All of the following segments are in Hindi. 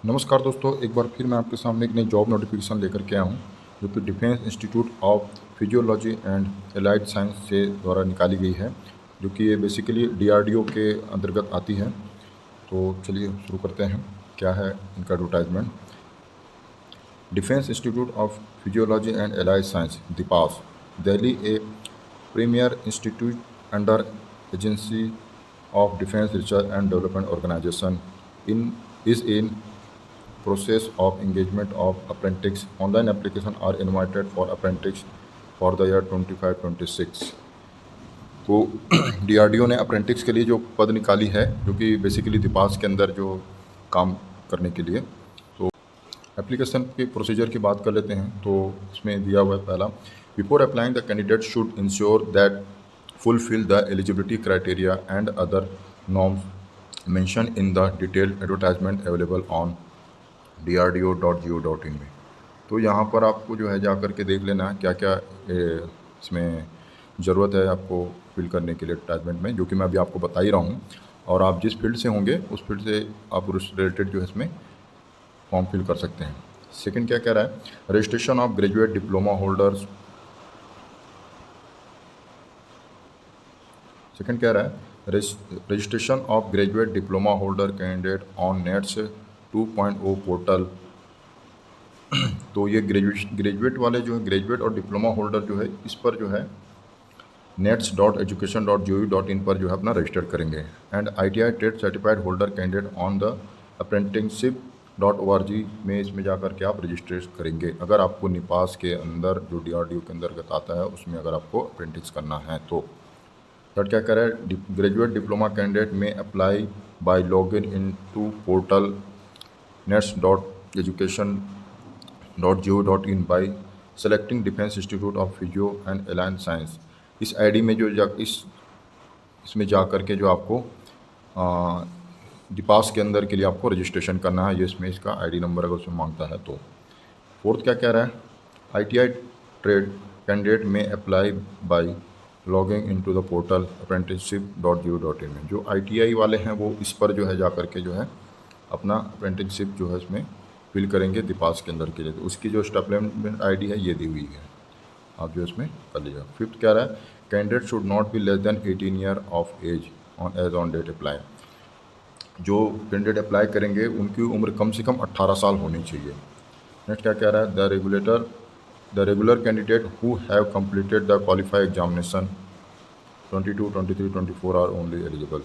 नमस्कार दोस्तों, एक बार फिर मैं आपके सामने एक नई जॉब नोटिफिकेशन लेकर के आया हूँ जो कि defence institute of physiology and allied science से द्वारा निकाली गई है, जो कि ये बेसिकली डीआरडीओ के अंतर्गत आती है। तो चलिए शुरू करते हैं। क्या है इनका advertisement? Defence institute of physiology and allied science DIPAS, Delhi, a premier institute under agency of Defense Research and Development Organization is in process of engagement of apprentices. Online application are invited for apprentices for the year 25-26। तो डीआरडीओ ने अप्रेंटिस के लिए जो पद निकाली है, जो कि बेसिकली दिपास के अंदर जो काम करने के लिए, तो एप्लीकेशन के प्रोसीजर की बात कर लेते हैं। तो इसमें दिया हुआ है पहला, before applying the candidate should ensure that fulfill the eligibility criteria and other norms mentioned in the detailed advertisement available on drdo.go.in में। तो यहाँ पर आपको जो है जा कर के देख लेना है क्या क्या इसमें ज़रूरत है आपको फिल करने के लिए एडवर्टाइजमेंट में, जो कि मैं अभी आपको बता ही रहा हूँ। और आप जिस फील्ड से होंगे उस फील्ड से आप उस रिलेटेड जो है इसमें फॉर्म फिल कर सकते हैं। सेकंड क्या कह रहा है, registration of graduate diploma holders. Second कह रहा है registration of graduate diploma holder candidate on nets 2.0 portal. तो ये ग्रेजुएट वाले जो है, ग्रेजुएट और डिप्लोमा होल्डर जो है, इस पर जो है nets.education.gov.in पर जो है अपना रजिस्टर करेंगे। And ITI trade certified holder candidate on the apprenticeship.org में इसमें जा कर के आप रजिस्टर करेंगे, अगर आपको निपास के अंदर जो DRDO के अंतर्गत आता है उसमें अगर आपको अप्रेंटिस करना है तो। थर्ड क्या करें, ग्रेजुएट डिप्लोमा कैंडिडेट में apply by login in to portal nets.education.go.in by selecting defence institute of physio and allied science. इस आईडी में जो इसमें जा कर के जो आपको डिपास के अंदर के लिए आपको रजिस्ट्रेशन करना है, ये इसमें इसका आईडी नंबर अगर उसमें मांगता है तो। फोर्थ क्या कह रहा है, ITI ट्रेड कैंडिडेट में apply bye logging into the portal apprenticeship.go.in में। जो ITI वाले हैं वो इस पर जो है जा कर के जो है अपना अप्रेंटिसशिप जो है इसमें फिल करेंगे दिपास के अंदर के लिए। तो उसकी जो स्टेपमेंट ID है ये दी हुई है, आप जो इसमें कर लीजिएगा। फिफ्थ क्या रहा है, candidate should not be less than 18 year of age on date apply. जो कैंडिडेट अप्लाई करेंगे उनकी उम्र कम से कम 18 साल होनी चाहिए। नेक्स्ट क्या कह रहा है, The regular candidate who have completed the qualified examination 22, 23, 24 are only eligible।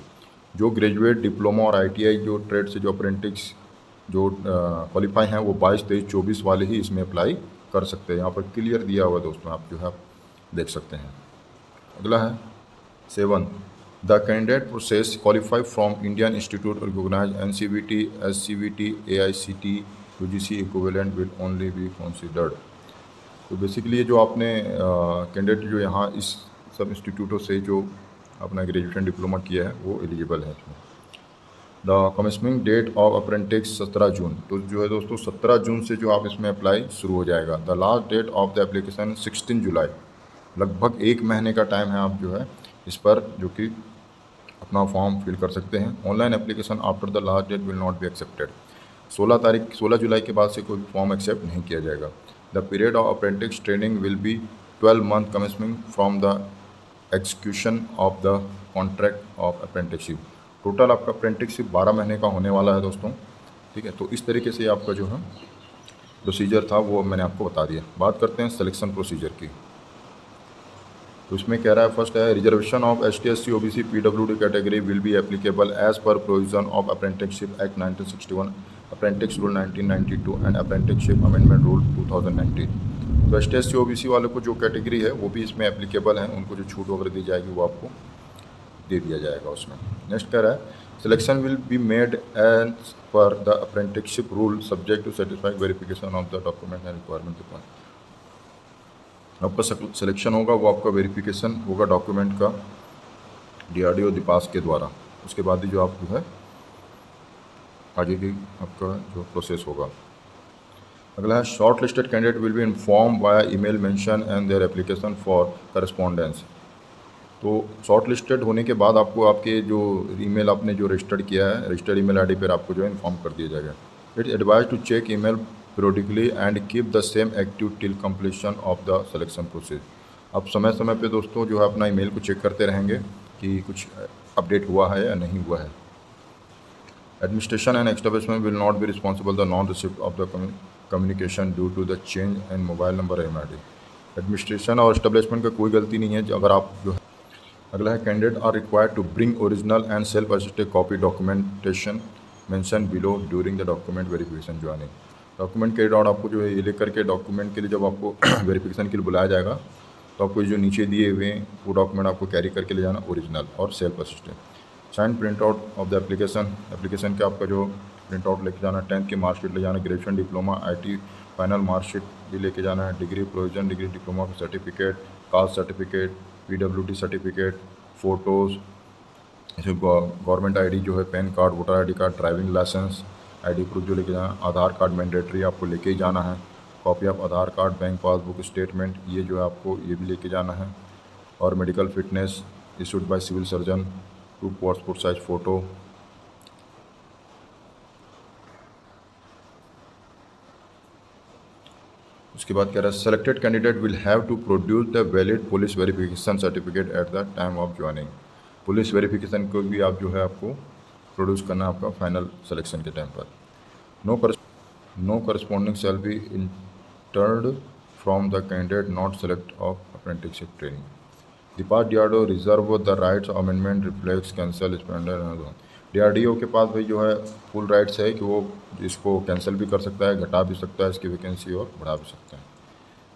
जो ग्रेजुएट डिप्लोमा और ITI जो ट्रेड से जो अप्रेंटिस जो क्वालिफाई हैं वो 22, 23, 24 वाले ही इसमें अप्लाई कर सकते हैं। यहाँ पर क्लियर दिया हुआ है दोस्तों, आप जो है देख सकते हैं। अगला है 7, the candidate process qualify from Indian institute recognise NCVT, SCVT, AICT, UGC equivalent will only be considered. तो बेसिकली ये जो आपने कैंडिडेट जो यहाँ इस सब इंस्टीट्यूटों से जो अपना ग्रेजुएशन डिप्लोमा किया है वो एलिजिबल है इसमें। The commencement date of apprentice 17 June. तो जो है दोस्तों 17 जून से जो आप इसमें अप्लाई शुरू हो जाएगा। The last date of the application 16 July. लगभग 1 महीने का टाइम है, आप जो है इस पर जो कि अपना फॉर्म फिल कर सकते हैं। Online application after the last date will not be accepted. 16 जुलाई के बाद से कोई फॉर्म एक्सेप्ट नहीं किया जाएगा। The period of apprentice training will be 12 months commencing from the execution of the contract of apprenticeship। Total आपका अप्रेंटिसशिप 12 महीने का होने वाला है दोस्तों, ठीक है। तो इस तरीके से आपका जो है प्रोसीजर था वो मैंने आपको बता दिया। बात करते हैं सिलेक्शन प्रोसीजर की। तो इसमें कह रहा है, फर्स्ट है reservation of ST, SC, OBC, PWD category will be applicable as per provision of apprenticeship act 1961, apprentice rule 1992 and apprenticeship amendment rule 2019। तो ST, SC, OBC वाले को जो कैटेगरी है वो भी इसमें एप्लीकेबल है, उनको जो छूट वगैरह दी जाएगी वो आपको दे दिया जाएगा उसमें। नेक्स्ट कह रहा है, selection will be made as per the apprenticeship rule subject to satisfying verification of the document and requirement. आपका सिलेक्शन होगा वो आपका वेरिफिकेशन होगा डॉक्यूमेंट का DRDO दिपास के द्वारा। उसके बाद ही जो आप जो है आगे की आपका जो प्रोसेस होगा। अगला है, short listed candidate will be inform via email mention and their application for correspondence. तो शॉर्ट लिस्टेड होने के बाद आपको आपके जो ईमेल आपने जो रजिस्टर्ड किया है, रजिस्टर्ड ईमेल ID पर आपको जो है इन्फॉर्म कर दिया जाएगा। It's advised to check email periodically and keep the same active till completion of the selection process. आप समय समय पे दोस्तों जो है अपना ईमेल को चेक करते रहेंगे कि कुछ अपडेट हुआ है या नहीं हुआ है. Administration and establishment will not be responsible the non-receipt of the communication due to the change in mobile number MID. Administration और एस्टेब्लिशमेंट का कोई गलती नहीं है. अगर आप जो है अगला है candidate are required to bring original and self assisted copy documentation mention below during the document verification joining. Document के डॉट आपको जो है ये लिख करके डॉक्यूमेंट के लिए जब आपको वेरिफिकेशन के लिए बुलाया जाएगा तो आपको जो नीचे दिए हुए वो डॉक्यूमेंट आपको कैरी करके ले जाना, ओरिजिनल और self assisted. Sign print out of the application के आपका जो प्रिंट आउट लेके जाना, 10th की मार्कशीट ले जाना, graduation diploma IT final marksheet भी लेके जाना है, डिग्री प्रोविजन डिग्री डिप्लोमा का certificate, caste certificate, PWD certificate, photos, government ID जो है, PAN card, voter ID card, driving licence, ID proof जो लेके जाना, आधार कार्ड मैंडेटरी आपको लेके ही जाना है, copy of Aadhaar card, bank passbook statement ये जो है आपको ये भी लेके जाना है, और medical fitness issued by civil surgeon, 2 passport size photo. उसके बाद कह रहा है selected candidate will have to produce the valid police verification certificate at the time of joining. Police verification को भी आप जो है आपको प्रोड्यूस करना है आपका फाइनल सिलेक्शन के टाइम पर. No corresponding shall be entered from the candidate not select of apprenticeship training. The past DRDO reserve the rights amendment reflects cancel spender. DRDO के पास भाई जो है फुल राइट्स है कि वो इसको कैंसिल भी कर सकता है, घटा भी सकता है इसकी वैकेंसी और बढ़ा भी सकता है.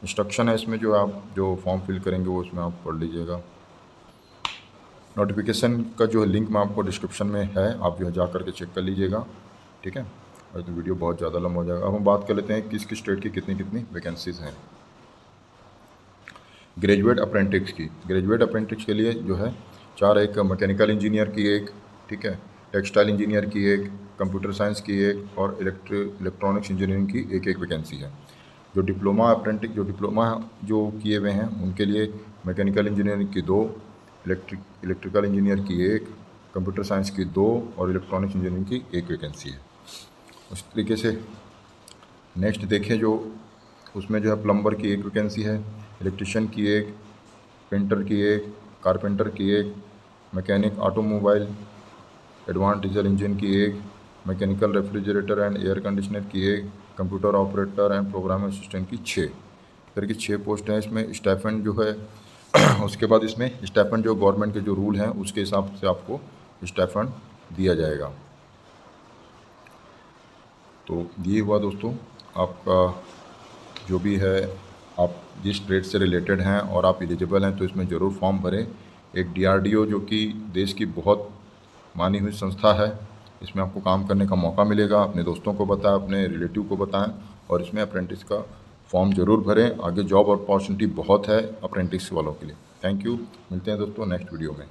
इंस्ट्रक्शन है इसमें जो आप जो फॉर्म फिल करेंगे वो इसमें आप पढ़ लीजिएगा. नोटिफिकेशन का जो लिंक मैं आपको डिस्क्रिप्शन में है, आप जो है जा करके चेक कर लीजिएगा. ठीक है, और तो वीडियो बहुत ज़्यादा लंबा हो जाएगा. अब हम बात कर लेते हैं किस किस स्टेट की कितनी कितनी वैकेंसीज हैं. ग्रेजुएट अप्रेंटिस की. ग्रेजुएट अप्रेंटिस के लिए जो है 4, एक मैकेनिकल इंजीनियर की एक, ठीक है, टेक्सटाइल इंजीनियर की एक, कंप्यूटर साइंस की एक और इलेक्ट्रॉनिक्स इंजीनियरिंग की एक वैकेंसी है. जो डिप्लोमा अप्रेंटिस जो डिप्लोमा जो किए हुए हैं उनके लिए मैकेनिकल इंजीनियरिंग की 2, इलेक्ट्रिकल इंजीनियर की 1, कंप्यूटर साइंस की 2 और इलेक्ट्रॉनिक्स इंजीनियरिंग की 1 वैकेंसी है. उस तरीके से नेक्स्ट देखें जो उसमें जो है प्लम्बर की 1 वैकेंसी है, इलेक्ट्रिशियन की 1, पेंटर की 1, कारपेंटर की 1, mechanic automobile advance diesel engine की 1, mechanical refrigerator and air conditioner की 1, computer operator and program assistant की 6. इस तरह की 6 पोस्ट हैं. इसमें स्टाइपेंड जो है उसके बाद इसमें स्टाइपेंड जो गवर्नमेंट के जो रूल हैं उसके हिसाब से आपको स्टाइपेंड दिया जाएगा. तो ये हुआ दोस्तों आपका जो भी है, आप जिस ट्रेड से रिलेटेड हैं और आप एलिजिबल हैं तो इसमें ज़रूर फॉर्म भरें. एक DRDO जो कि देश की बहुत मानी हुई संस्था है, इसमें आपको काम करने का मौका मिलेगा. अपने दोस्तों को बताएं, अपने रिलेटिव को बताएं और इसमें अप्रेंटिस का फॉर्म ज़रूर भरें. आगे जॉब अपॉर्चुनिटी बहुत है अप्रेंटिस वालों के लिए. Thank you. मिलते हैं दोस्तों नेक्स्ट वीडियो में.